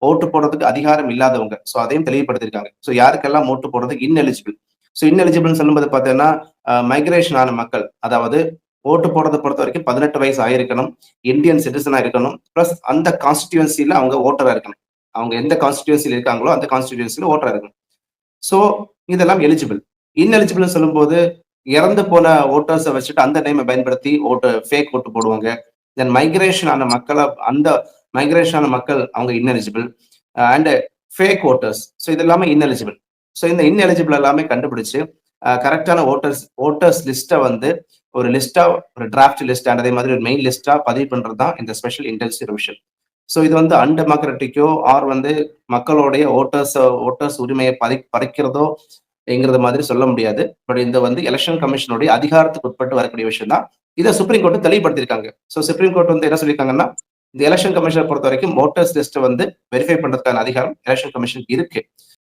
ஓட்டு போடுறதுக்கு அதிகாரம் இல்லாதவங்க. சோ அதையும் தெளிவுபடுத்தியிருக்காங்க. சோ யாருக்கெல்லாம் ஓட்டு போடுறதுக்கு இன்எலிஜிபிள். சோ இன்எலிஜிபிள்னு சொல்லும்போது பார்த்தீங்கன்னா, மைக்ரேஷன் ஆன மக்கள். அதாவது ஓட்டு போடுறத பொறுத்தவரைக்கும் 18 வயசு ஆயிருக்கணும். இந்தியன் சிட்டிசனா இருக்கணும். பிளஸ் அந்த கான்ஸ்டிட்யூயன்சில அவங்க வோட்டரா இருக்கணும். அவங்க எந்த கான்ஸ்டிட்யூயன்சில இருக்காங்களோ, அந்த கான்ஸ்டிட்யூயன்சில வோட்டரா இருக்கணும். சோ இதெல்லாம் எலிஜிபிள். இன்எலிஜிபிள்னு சொல்லும்போது, இறந்து போன வோட்டர்ஸ வச்சுட்டு அந்த நேம பயன்படுத்தி ஃபேக் ஓட்டு போடுவாங்க. தென் மைக்ரேஷன் ஆன அந்த மைக்ரேஷன் ஆன மக்கள் அவங்க ineligible. And fake voters. So இது எல்லாமே இன்எலிஜிபிள். சோ இந்த இன்எலிஜிபிள் எல்லாமே கண்டுபிடிச்சு, கரெக்ட்டான வோட்டர்ஸ் லிஸ்ட்ட வந்து ஒரு லிஸ்ட்டா ஒரு டிராஃப்ட் லிஸ்ட் அண்ட் அதே மாதிரி ஒரு மெயின் லிஸ்ட்டா பதிவு பண்றது தான் இந்த ஸ்பெஷல் இன்டென்சிவ் ரிவிஷன். சோ இது வந்து அன்டெமோக்ராட்டிக்கோ ஆர் வந்து மக்களுடைய வோட்டர்ஸ் உரிமையை பறிக்கிறதோ என்கிறது மாதிரி சொல்ல முடியாது. பட் இந்த வந்து எலெக்ஷன் கமிஷனுடைய அதிகாரத்துக்கு உட்பட்டு வரக்கூடிய விஷயம் தான். இத சுப்ரீம் கோர்ட் தெளிவுபடுத்தியிருக்காங்க. சோ சுப்ரீம் கோர்ட் வந்து என்ன சொல்லியிருக்காங்கன்னா, இந்த எலெக்ஷன் கமிஷன பொறுத்தவரைக்கும் வோட்டர்ஸ் லிஸ்ட்ட வந்து வெரிஃபை பண்றதுக்கான அதிகாரம் எலெக்ஷன் கமிஷனுக்கு இருக்கு.